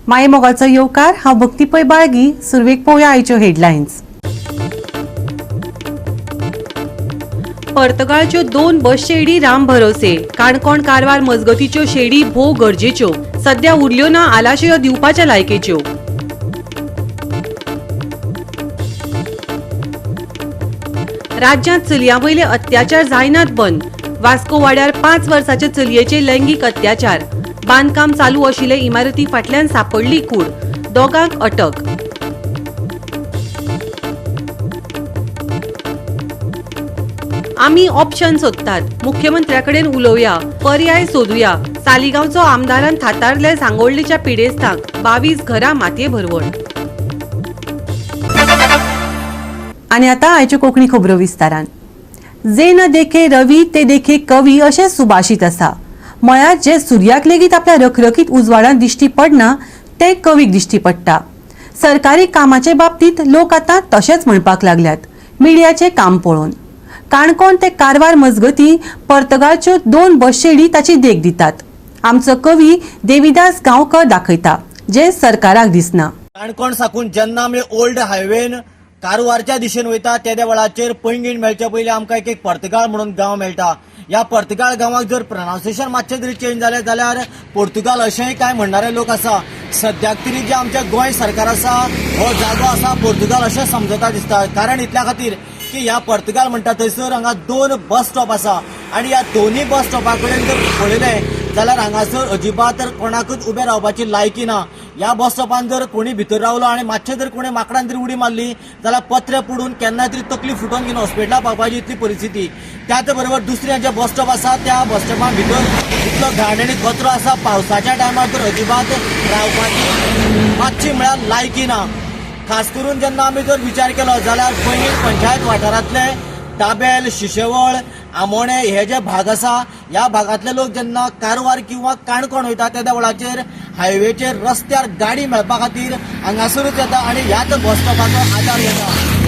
माये मोगाचो येवकार हांव भक्ती पै बाळगी. सुरवेक पळोवया आयच्यो हेडलायन्स. पर्तगाळच्यो 2 बस शेडी राम भरोसे. काणकोण कारवार मजगतीच्यो शेडी भोव गरजेच्यो. सध्या उरल्यो ना आलाशयो दिवपाच्या लायकेच्यो. राज्यांत चलयां वयले अत्याचार जायनात बंद. वास्को वाड्यार 5 वर्साच्या चलयेचेर लैंगीक अत्याचार. बांदकाम चालू आशिल्ले इमारती फाटल्यान सापडली कूड. दोगांक अटक. आमी ऑप्शन सोदतात. मुख्यमंत्र्याकडेन उलोवया, पर्याय सोदुया. सालिगांवचो आमदारान थातारले सांगोळडेच्या पिडेस्तांक 22 घरां मातये भरवण. आनी आतां आयच्यो कोंकणी खबरो विस्तारान. जे न देखे रवी ते देखे कवी अशें सुभाषीत आसा. म्हळ्यार जे सुर्याक लेगीत आपल्या रखरखीत उजवाडान दिश्टी पडना ते कवीक दिश्टी पडटा. सरकारी कामाचे बाबतीत लोक आतां तशेंच म्हणपाक लागल्यात, मिडियाचें काम पळोवन. काणकोण ते कारवार मजगती पर्तगाळच्यो 2 बस शेडी ताची देख दितात. आमचो कवी देविदास गांवकर दाखयता जे सरकाराक दिसना. काणकोण साकून जेन्ना आमी ओल्ड हायवेन कारवारच्या दिशेन वयता त्या वेळाचेर पैंगीण मेळच्या पयलीं आमकां एक पर्तगाळ म्हणून गांव मेळटा. ह्या पर्तगाळ गांवाक जर प्रोनाउन्सिएशन मातशें जरी चेंज जालें जाल्यार पोर्तुगाल अशेंय कांय म्हणणारे लोक आसा. सद्याक तरी जे आमचें गोंय सरकार आसा हो जागो आसा पोर्तुगाल अशें समजता दिसता. कारण इतल्या खातीर की ह्या पर्तगाल म्हणटा थंयसर हांगा 2 बस स्टॉप आसा आनी ह्या दोनूय बस स्टॉपा कडेन जर पळयलें जाल्यार हांगासर अजिबात कोणाकूच उबे रावपाची लायकी ना. ह्या बस स्टॉपान जर कोणी भितर रावलो आनी मातशें जर कोणी माकडान जर उडी मारली जाल्यार पत्रे पडून केन्ना तरी तकली फुटोवन घेवन हॉस्पिटलाक पावपाची इतली परिस्थिती. त्याच बरोबर दुसरें जे बस स्टॉप आसा त्या बस स्टॉपान भितर इतलो घाण कचरो आसा. पावसाच्या टायमार तर अजिबात रावपाची मातशी म्हळ्यार लायकी ना. खास करून जेन्ना आमी जर विचार केलो जाल्यार पैंगीण पंचायत वाठारांतले दाबेल, शिशेवळ, आमोणे हे जे भाग आसा ह्या भागांतले लोक जेन्ना कारवार किंवा काणकोण वयता त्या वेळाचेर हायवेचेर रस्त्यार गाडी मेळपा खातीर हांगासरूच येता आनी ह्याच बस स्टॉपाचो आदार घेता.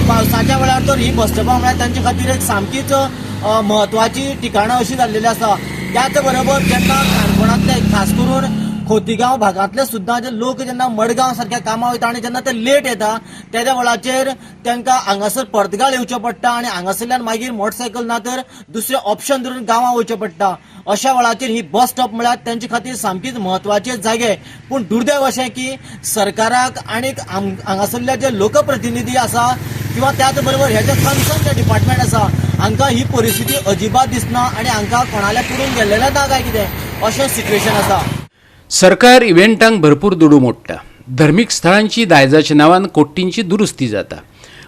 पावसाच्या वेळार तर ही बस स्टॉपां म्हळ्यार तांचे खातीर एक सामकीच म्हत्वाची ठिकाणां अशी जाल्लेली आसा. त्याच बरोबर जेन्ना काणकोणांतले खास करून खोतीगांव भागांतले सुद्दां जे लोक जेन्ना मडगांव सारख्या कामां वयता आनी जेन्ना ते लेट येता त्या वेळाचेर तांकां हांगासर पर्तगाळ येवचें पडटा आनी हांगासरल्यान मागीर मोटरसायकल ना तर दुसरें ऑप्शन धरून गांवां वयचें पडटा. अशा वेळाचेर ही बस स्टॉप म्हळ्यार तांचे खातीर सामकीच म्हत्वाचे जागे. पूण दुर्दैव अशें की सरकाराक आनीक हांगासरले जे लोकप्रतिनिधी आसा किंवा त्याच बरोबर हे जे कन्सर्न जे डिपार्टमेंट आसा हांकां ही परिस्थिती अजिबात दिसना आनी हांकां कोणाल्या पुढून गेल्लेलें ना काय कितें अशें सिच्युएशन आसा. सरकार इव्हेंटांक भरपूर दुडू मोडटा. धर्मीक स्थळांची दायजाच्या नांवान कोट्टींची दुरुस्ती जाता.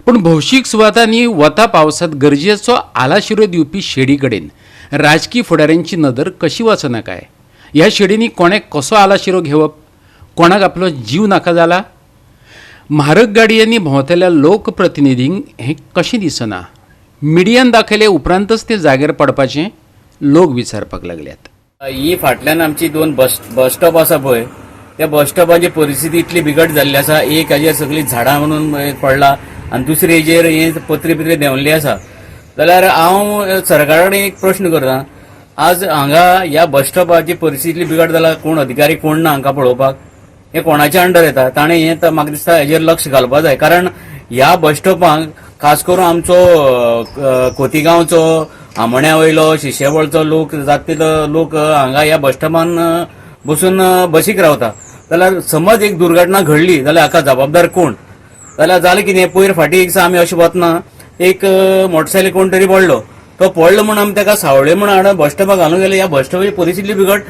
पूण भौशीक सुवातांनी वता पावसांत गरजेचो आलाशिरो दिवपी शेडी कडेन राजकीय फुडाऱ्यांची नदर कशी वचना काय? ह्या शेडींनी कोणें कसो आलाशिरो घेवप? कोणाक आपलो जीव नाका जाला? म्हारग गाडयांनी भोंवतल्या लोकप्रतिनिधींक हें कशें दिसना? मिडियान दाखयले उपरांतच ते जाग्यार पडपाचें लोक विचारपाक लागल्यात. ही फाटल्यान आमची 2 बस स्टॉप आसा पळय त्या बस स्टॉपाची परिस्थिती इतली बिकट जाल्ली आसा. एक हाजेर सगळी झाडां म्हणून पडला आनी दुसरे हेजेर हे पत्रे देंवल्ले आसा. जाल्यार हांव सरकारा कडेन एक प्रश्न करतां. आज हांगा ह्या बस स्टॉपाची परिस्थिती इतली बिकट जाला, कोण अधिकारी कोण ना हांकां पळोवपाक? हे कोणाच्या अंडर येता? ताणें हें म्हाका दिसता हेजेर लक्ष घालपाक जाय. कारण ह्या बस स्टॉपाक खास करून आमचो खोतीगांवचो, आमोण्या वयलो, शिशेवळचो लोक जातले लोक हांगा ह्या बस स्टॉपान बसून बसीक रावता. जाल्यार समज एक दुर्घटना घडली जाल्यार हाका जबाबदार कोण? जाल्यार जालें कितें? पयर फाटीं एक आमी अशें वतना एक मोटरसायकल कोण तरी पडलो. तो पडलो म्हणून आमी ताका सावळे म्हणून हाडून बस स्टॉपाक घालून गेले. ह्या बस स्टॉपाची परिस्थिती बिकट.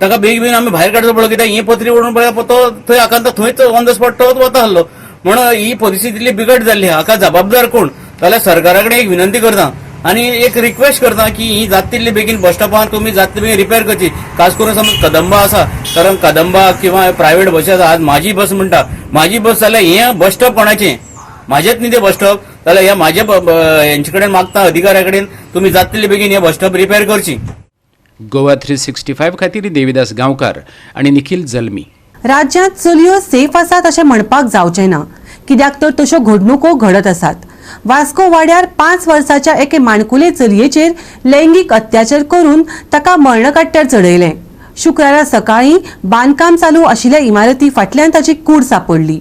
ताका बेगीन आमी भायर काडचो पडलो कित्याक ही पत्री ओडून पळय तो थंय हाका थंयच ऑन द स्पॉट तो वता आसलो. म्हणून ही परिस्थिती इतली बिकट जाल्ली. हाका जबाबदार कोण? जाल्यार सरकारा कडेन एक विनंती करता आनी एक रिक्वेस्ट करता की ही जाता तितली बेगीन बस स्टॉपार तुमी जाता तितली रिपेर करची. खास करून समज कदंबा आसा कारण कदंबा किंवा प्रायव्हेट बसी आसा. आज माझी बस म्हणटा, माझी बस जाल्यार हें बस स्टॉप कोणाचें? म्हाजेच न्ही तें बस स्टॉप. जाल्यार ह्या म्हाज्या हेंचे कडेन मागता अधिकाऱ्या कडेन तुमी जाता तितली बेगीन हें बस स्टॉप रिपेर करची. गोवा 365 खातीर देविदास गांवकार आनी निखिल जल्मी. राज्यांत चलयो सेफ आसात अशें म्हणपाक जावचें ना, कित्याक तर तश्यो घडणुको घडत आसात. वास्को वाड्यार 5 वर्साच्या एके माणकुले चलयेचेर लैंगीक अत्याचार करून ताका मरणकट्ट्यार चडयलें. शुक्रारा सकाळी बांदकाम चालू आशिल्ल्या इमारती फाटल्यान ताची कूड सापडली.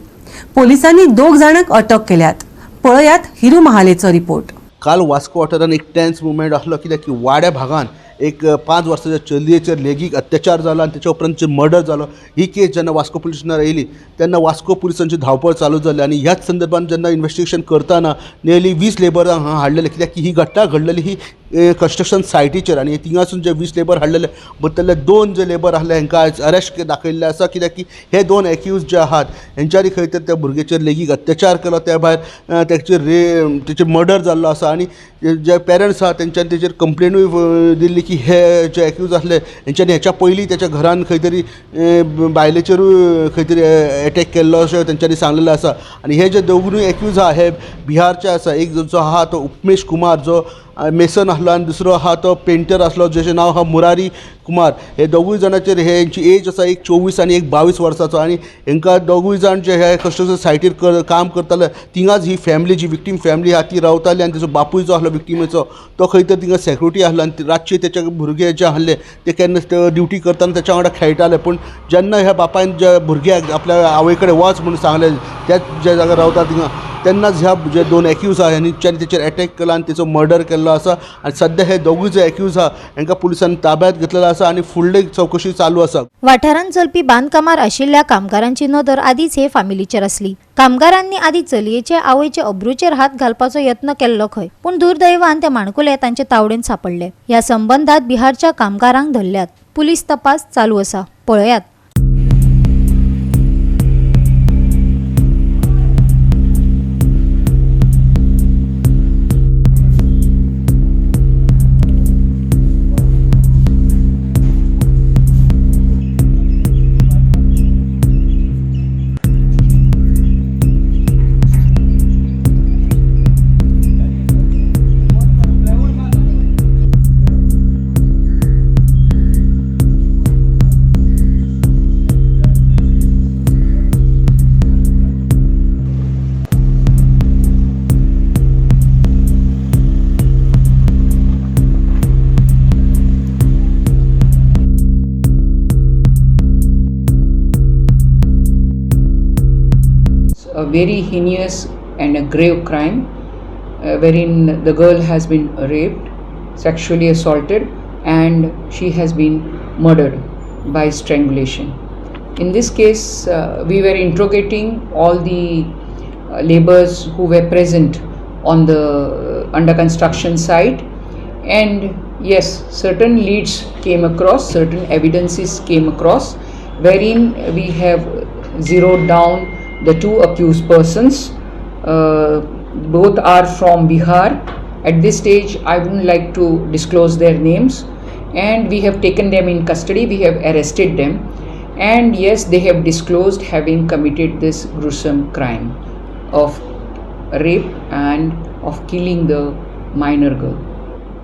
पोलिसांनी 2 जाणांक अटक केल्यात. पळयात हिरू महालेचो रिपोर्ट. काल वास्को वाठारांत एक टेन्स मुवमेंट आसलो, कित्याक की वाड्या भागान एक 5 वर्साच्या चलयेचेर लेगीक अत्याचार जालो आनी तेच्या उपरांत मर्डर जालो. ही केस जेन्ना वास्को पुलीस स्टेशनार येयली तेन्ना वास्को पुलिसांची धांवपळ चालू जाली आनी ह्याच संदर्भात जेन्ना इन्व्हेस्टिगेशन करतना नियरली 20 लेबरांक हांगा हाडलेले, कित्याक की ही घटना घडलेली ही कंस्ट्रक्शन सायटीचेर आनी थिंगासून जे 20 लेबर हाडलेले बदले 2 जे लेबर आसले हांकां आज अरेस्ट दाखयल्ले आसा, कित्याक की हे 2 एक्यूज जे आहात हेंच्यांनी खंय तर त्या भुरग्याचेर लेगीक अत्याचार केलो, त्या भायर तेचेर मर्डर जाल्लो आसा आनी जे पेरंट्स आहा तेंच्यांनी तेचेर कंप्लेनूय दिल्ली की हे जे एक्यूज आसले हेंच्यांनी हेच्या पयलीं तेच्या घरान खंय तरी बायलेचेरूय खंय तरी एटॅक केल्लो अशें तेंच्यांनी सांगलेलें आसा. आनी हे जे दोगूय एक्यूज आहा हे बिहारचे आसा. एक जो आहा तो उपमेश कुमार जो मेसन आसलो आनी दुसरो आहा तो पेंटर आसलो जेचें नांव आहा मुरारी कुमार. हे दोगूय जाणांचेर हेंची एज आसा एक 24 आनी एक 22 वर्साचो आनी हेंकां दोगूय जाण जे हे कंस्ट्रक्शन सायटीर काम करताले थिंगाच ही फॅमिली जी विक्टीम फॅमिली आहा ती रावताली आनी तेचो बापूय जो आसलो विक्टीमेचो तो खंय तर थिंगा सेक्युरिटी आसलो आनी रातचे तेचे भुरगे जे आहले ते केन्ना ड्युटी करतना तेच्या वांगडा खेळटाले. पूण जेन्ना ह्या बापायन ज्या भुरग्याक आपल्या आवय कडेन वच म्हणून सांगलें त्याच ज्या जाग्यार रावता थिंगा तेन्नाच ह्या जे 2 एक्यूज आहा हेंच्यांनी तेचेर अटॅक केला आनी तेचो मर्डर केल्लो आसा. आनी सद्या हे दोगूय जे एक्यूज आहा हांकां पुलिसांनी ताब्यांत घेतलेलो आसा आनी फुडली चवकशी चालू आसा. वाठारांत चलपी बांदकामार आशिल्ल्या कामगारांची नदर आदींच हे फामिलीचेर आसली. कामगारांनी आदी चलयेचे आवयचे अब्रूचेर हात घालपाचो यत्न केल्लो खंय, पूण दुर्दैवान ते माणकुले तांचे तावडेन सापडले. ह्या संबंधात बिहारच्या कामगारांक धरल्यात. पुलीस तपास चालू आसा. पळयात. A very heinous and a grave crime wherein the girl has been raped, sexually assaulted, and she has been murdered by strangulation. In this case, we were interrogating all the laborers who were present on the under construction site, and yes, certain leads came across, certain evidences came across, wherein we have zeroed down the 2 accused persons. Both are from Bihar. At this stage, I wouldn't like to disclose their names, and we have taken them in custody. We have arrested them, and yes, they have disclosed having committed this gruesome crime of rape and of killing the minor girl.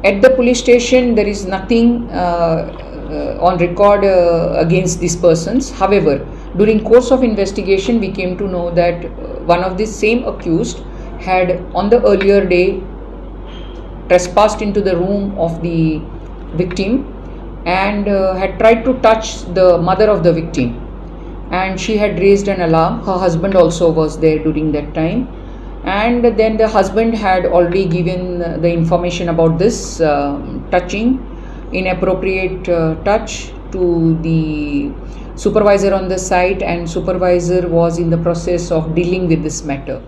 At the police station, there is nothing on record against these persons. However, during course of investigation, we came to know that one of the same accused had on the earlier day trespassed into the room of the victim and had tried to touch the mother of the victim, and she had raised an alarm. Her husband also was there during that time, and then the husband had already given the information about this touching, inappropriate touch to the supervisor on the site, and supervisor was in the process of dealing with this matter.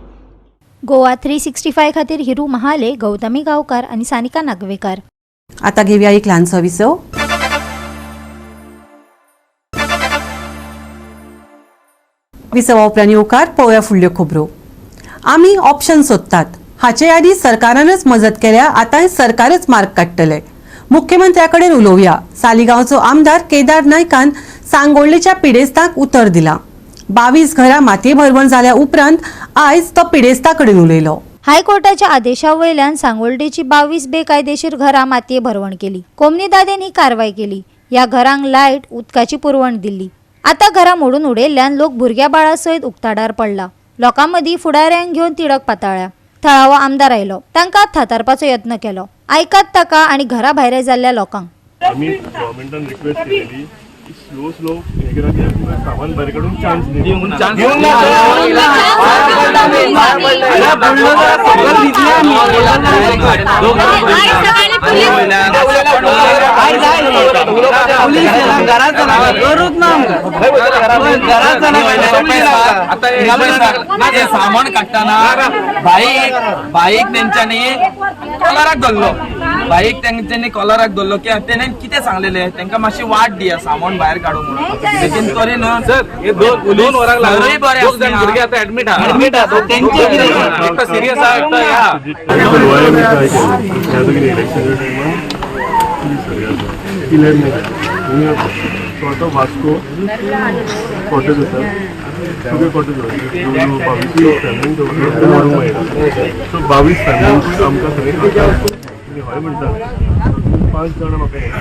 Goa 365 खातीर हिरू महाले, गौतमी गावकार आणि सानिका नागवेकर. आता घेऊया एक ल्हानसो विसव. विसवा उपरांत येवकार पळोवया फुडल्यो खबरो. आमी ऑप्शन सोदतात. हाचे आदी सरकारानच मजत केल्या, आतां सरकारच मार्ग काडटले. मुख्यमंत्र्याकडेन उलोवया. सालिगांवचो आमदार केदार नायकान सांगोळेच्या पिडेस्तांक उतर दिला. 22 घरां मातये भरवण जाल्या उपरांत आयज तो पिडेस्ताकडेन उलयलो. हायकोर्टाच्या आदेशावयल्यान सांगोळडेची 22 बेकायदेशीर घरां मातये भरवण केली. कोमनी दादेनी कारवाय केली. ह्या घरांक लायट, उदकाची पुरवण दिल्ली. आता घरां मोडून उडयल्ल्यान लोक भुरग्या बाळा सयत उक्ताडार पडला. लोकांमदीं फुडाऱ्यांक घेवन तिडक पाताळ्या. थळावो आमदार आयलो. तांकां थातारपाचो यत्न केलो. आयकात ताका आनी घरा भायर जाल्ल्या लोकांक. आम्ही गव्हर्नमेंटान रिक्वेस्ट केलेली स्लो हे करा की सामान बरे काढून चान्स सामान काढताना बाईक तेंच्यांनी कॉलराक धरलो बाईक तेंच्यांनी कॉलराक धरलो की तेणे कितें सांगलेले तांकां मातशी वाट दिया सामान भायर काडू म्हणून लेकिन तरी न्हू सर हे दोन वरांक लागले भुरगे आता एडमिट आहा तेंचे कितें सिरियस आहा एकटा या स्वतः वास्को कॉटेज आसा सगळे कॉटेज सो 22 फॅमिली आमकां हय म्हणटा 5 जाणां म्हाका येता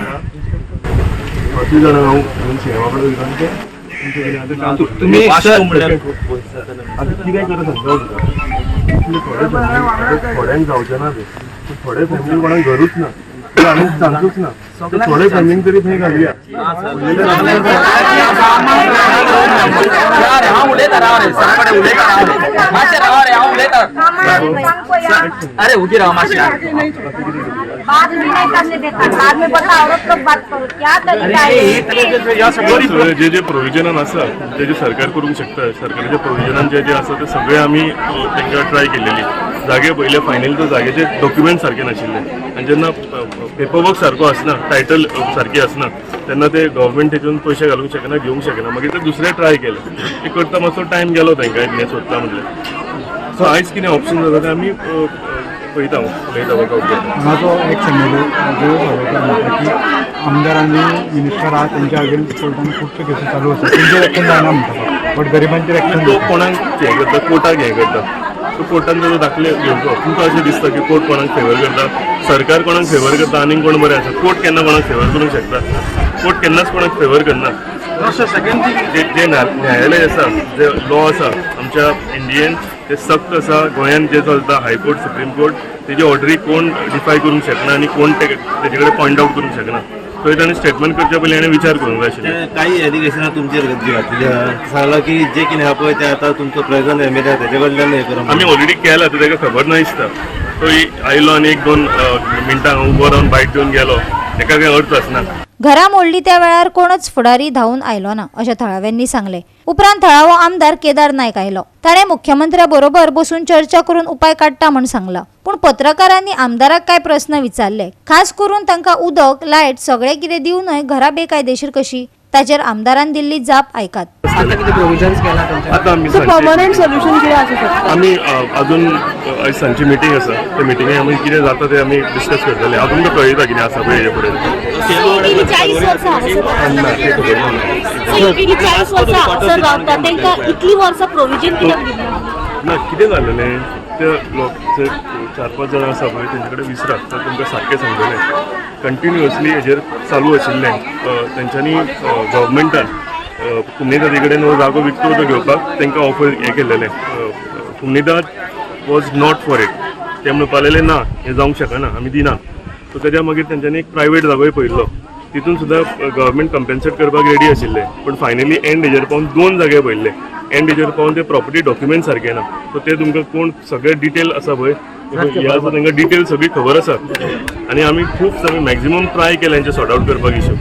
5 जाणां हांव सेवा कडेन वयता तुमी आतां कितें करा सांगता तुका थोड्यांक जावचें ना तें थोडे फॅमिली कोणाक घरूच ना आनी सांगूच ना थोडे फॅमिलीक तरी थंय घालुया अरे उगी राहा मातशी बाद में नहीं करने देता बाद में बता औरत लोग बात करो क्या तरीका है जे प्रोविजनान आसा जे सरकार करूंक शकता सरकाराच्या प्रोविजनान जे आसा ते सगळे आमी तांकां ट्राय केलेली जागे पयले फायनली तो जागेचे डॉक्युमेंट सारके नाशिल्ले आनी जेन्ना पेपरवर्क सारको आसना टायटल सारकी आसना तेन्ना ते गव्हर्मेंट तेतून पयशे घालूंक शकना घेवंक शकना मागीर ते दुसरे ट्राय केले ते करता मातसो टायम गेलो तांकां कितें सोदता म्हणल्यार सो आयज कितें ऑप्शन जाता ते आमी पळयता उलयता वर्कआउट माझो एक सांगलो की आमदारांनी मिनिस्टर आहात त्यांच्या अगेन्स्ट कोर्टान खुबशे केसी चालू आसा तेंचेर एक्शन जायना म्हणटा बट गरिबांचेर एक्शन तो कोणाक हें करता कोर्टाक हें करता सो कोर्टान जर दाखले घेवचो तुमकां अशें दिसता की कोर्ट कोणाक फेवर करता सरकार कोणाक फेवर करता आनी कोण बरें आसा कोर्ट केन्ना कोणाक फेवर करूंक शकता कोर्ट केन्नाच कोणाक फेवर करना जे न्यायालय आसा जे लॉ आसा आमच्या इंडियेन ते सक्त आसा गोंयान जे चलता हायकोर्ट सुप्रीम कोर्ट तेजी ऑर्डरी कोण डिफाय करूंक शकना आनी कोण तेजे कडेन पॉयंट आउट करूंक शकना थंय ताणें स्टेटमेंट करच्या पयलीं हाणें विचार करूंक जाय आशिल्लें काही एलिगेशनां तुमचेर घातली सांगला की जे कितें आहा पळय तें आतां तुमचो प्रेझेंट एमएलए आहा तेजे कडल्यान हें करा आमी ऑलरेडी केला तर ताका खबर ना दिसता तो आयलो आनी 1-2 मिनटां उबो रावन बायट दिवन गेलो ताका काही अर्थ आसना घरा मोडली त्या वेळार कोणच फुडारी धावून आयलो ना अशें थळाव्यांनी सांगले उपरांत थळावो आमदार केदार नायक आयलो ताणें मुख्यमंत्र्या बरोबर बसून चर्चा करून उपाय काडटा म्हूण सांगला पूण पत्रकारांनी आमदाराक काय प्रस्न विचारले खास करून तांकां उदक लायट सगळें कितें दिवनय घरा बेकायदेशीर कशी ताचेर आमदारान दिल्ली जाप आयकात आता आमी परमनंट सोल्युशन कितें आसूं शकता आमी अजून आयज सांजची मिटींग आसा त्या मिटिंगेक आमी कितें जाता तें आमी डिस्कस करतले हांव तुमकां कळयता कितें आसा पळय हेजे फुडें ना कितें जालेलें ते लोक 4-5 जाणां आसा पळय तेंचे कडेन विचारात तर तुमकां सारकें सांगतलें कंटिन्युअसली हेजेर चालू आशिल्लें तेंच्यांनी गव्हर्मेंटान कुमनीदादी कडेन हो जागो विकतो तो घेवपाक तांकां ऑफर हें केल्लेलें कुमनीदाद वॉज नॉट फॉर इट ते म्हणपाक लागले ना हें जावंक शकना आमी दिना सो तेज्या मागीर तेंच्यांनी एक प्रायवेट जागोय पळयल्लो तितून सुद्दां गव्हर्मेंट कंपेन्सेट करपाक रेडी आशिल्ले पूण फायनली एंड हेजेर पावन 2 जागे पळयल्ले एंड हेजेर पावन ते प्रॉपर्टी डॉक्युमेंट सारके ना सो ते तुमकां कोण सगळे डिटेल आसा पळय हे आसा तांकां डिटेल सगळी खबर आसा आनी आमी खूब सगळे मॅक्झिमम ट्राय केला हेंचे सॉर्ट आउट करपाक इश्यू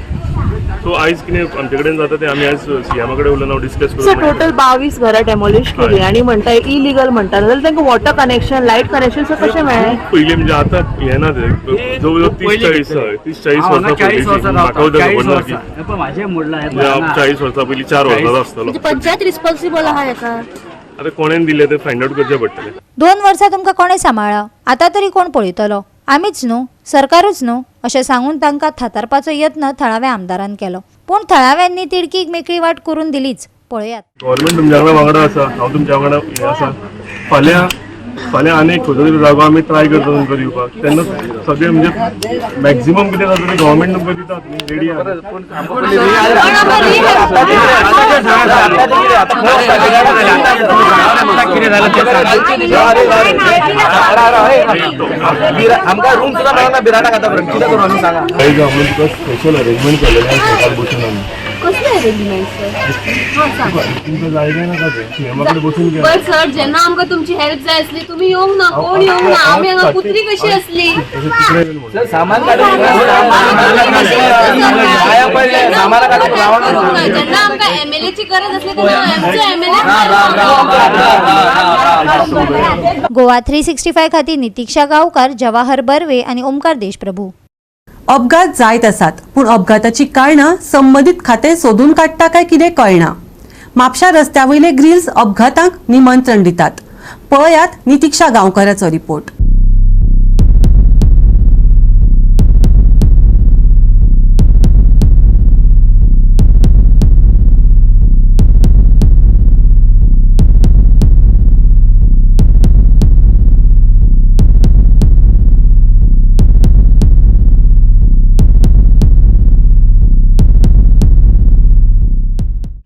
सो आयज कितें आमचे कडेन जाता ते आमी आयज सीएमा कडेन उलोवन हांव डिस्कस करूं टोटल 22 घरां डेमोलिश केली आनी म्हणटा इलिगल म्हणटा जाल्यार तांकां वॉटर कनेक्शन लायट कनेक्शन कशें मेळ्ळें पयलीं म्हणजे आतां हें ना ते जवळ 30-40 वर्सां पयलीं म्हाका खबर ना की 40 वर्सां पयलीं 4 वर्सांचो आसतलो पंचायत रिस्पॉन्सिबल आहा हेका आतां कोणेन दिलें तें फायंड आउट करचें पडटलें 2 वर्सां तुमकां कोणें सांबाळ्ळा आतां तरी कोण पळयतलो आमीच न्हू सरकारूच न्हू अशें सांगून तांकां थातारपाचो यत्न थळाव्या आमदारान केलो पूण थळाव्यांनी तिडकीक मेकळी वाट करून दिलीच पळयात गव्हर्मेंट तुमच्या वांगडा आसा हांव तुमच्या वांगडा हें आसा फाल्यां आनी एक खंयचो तरी जागो आमी ट्राय करता तुमकां दिवपाक तेन्ना सगळें म्हणजे मॅक्झिमम कितें जाता तें गव्हर्मेंट तुमकां दितात रेडी आमकां रूम सुद्दां मेळना बिराटा खाता कितें करूं आमी सांगा तुका स्पेशल अरेंजमेंट केलेलें सकाळ बसून आमी कसले अरेंजमेंट सर? हां सांग. तुमचं जायचं ना का ते नियमाकडे बसून घ्या. पण सर जेन्ना आमकां तुमची हेल्प जाय असली तुम्ही येवंक ना, कोण येवंक ना, आमी हांगा कुत्री कशी असली. सर सामान काढून सामान काढून जेन्ना आमकां MLA ची गरज असली तेन्ना आमचो MLA. गोवा 365 खातीर नितीक्षा गांवकार, जवाहर बर्वे आणि ओमकार देशप्रभू. अपघात जायत आसात पूण अपघाताची कारणां संबंदीत खातें सोदून काडटा काय कितें कळना. म्हापशा रस्त्या वयले ग्रिल्स अपघातांक निमंत्रण दितात. पळयात नितीक्षा गांवकाराचो रिपोर्ट.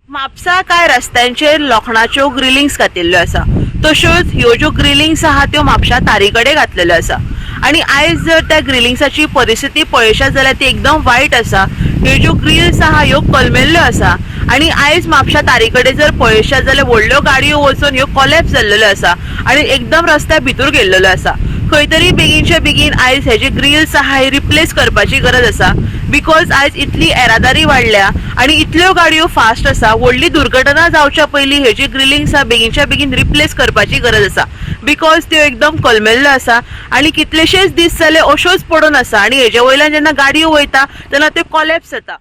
म्हापसा कांय रस्त्यांचेर लोखणाच्यो ग्रिलिंग्स घातिल्ल्यो आसा. तश्योच ह्यो ज्यो ग्रिलिंग्स आहा त्यो म्हापशा तारीकडे घातलेल्यो आसा. आणि आयज जर त्या ग्रिलिंग्साची परिस्थिती पळयशात जाल्यार ती एकदम वायट आसा. ह्यो ज्यो ग्रिल्स आहा ह्यो कलमेल्ल्यो आसा आणि आयज म्हापशा तारीकडे जर पळयशात जाल्यार व्हडल्यो गाडयो वचून ह्यो कॉलॅप्स जाल्ल्यो आसा आणि एकदम रस्त्या भितर गेल्ल्यो आसा. खंय तरी बेगीनचे बेगीन आयज हे जे ग्रिल्स आहा हे रिप्लेस करपाची गरज आसा. बिकॉज आयज इतली येरादारी वाडल्या आणि इतल्यो गाडयो फास्ट आसा. व्हडली दुर्घटना जावच्या पयलीं हे जे ग्रिलिंग्स आहा बेगीनच्या बेगीन रिप्लेस करपाची गरज आसा. बिकॉज त्यो एकदम कलमेल्ल्यो आसा आणि कितलेशेच दीस जाले अश्योच पडून आसा आणि हेजे वयल्यान जेन्ना गाडयो वयता तेन्ना त्यो कॉलॅप्स जाता.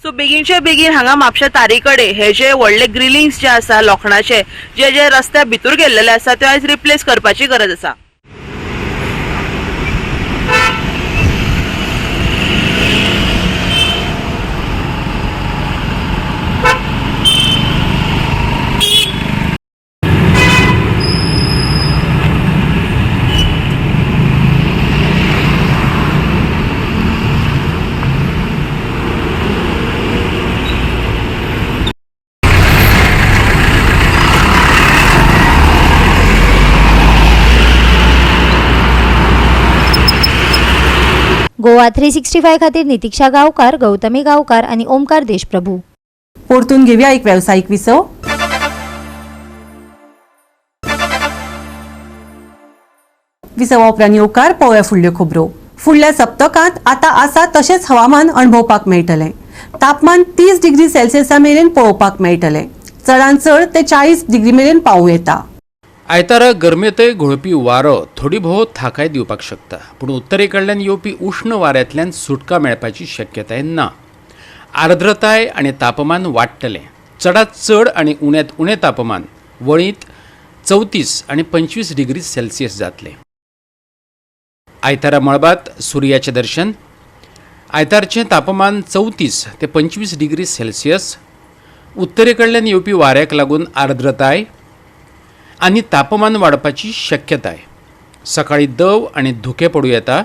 सो बेगीनचे बेगीन हांगा म्हापशा तारीकडे हे जे व्हडले ग्रिलिंग्स जे आसा लोखणाचे जे जे रस्त्या भितर गेल्लेले आसा ते आयज रिप्लेस करपाची गरज आसा. गोवा 365 खातीर नितीक्षा गांवकार, गौतमी गांवकार आणि ओमकार देशप्रभू. परतून घेवया एक व्यावसायिक विसव. विसवा उपरांत येवकार पळोवया फुडल्यो खबरो. फुडल्या सप्तकांत आतां आसा तशेंच हवामान अणभवपाक मेळटलें. तापमान 30 डिग्री सेल्सियसा मेरेन पळोवपाक मेळटलें. चडांत चड ते 40 डिग्री मेरेन पावूं येता. आयतारा गरमेतय घोळपी वारो थोडी भोव थाकाय दिवपाक शकता, पूण उत्तरेकडल्यान येवपी उश्ण वाऱ्यांतल्यान सुटका मेळपाची शक्यताय ना. आर्द्रताय आनी तापमान वाडटलें. चडांत चड आनी उण्यांत उणें तापमान वळींत 34 आनी 25 डिग्री सेल्सियस जातलें. आयतारा मळबात सुर्याचें दर्शन. आयतारचें तापमान 34 ते 25 डिग्री सेल्सियस. उत्तरेकडल्यान येवपी वाऱ्याक लागून आर्द्रताय आनी तापमान वाडपाची शक्यताय. सकाळीं दव आनी धुकें पडूं येता.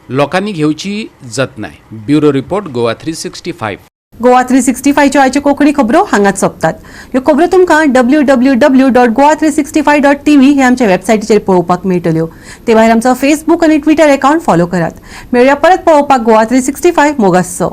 लोकांनी घेवची जतनाय. Bureau report Goa 365. गोवा 365 च्यो आयच्यो कोंकणी खबरो हांगाच सोंपतात. ह्यो खबरो तुमकां www.goa365.tv हे आमच्या वेबसायटीचेर पळोवपाक मेळटल्यो. ते भायर आमचो फेसबूक आनी ट्विटर अकावंट फॉलो करात. मेळुया परत पळोवपाक गोवा 365 मोगासो.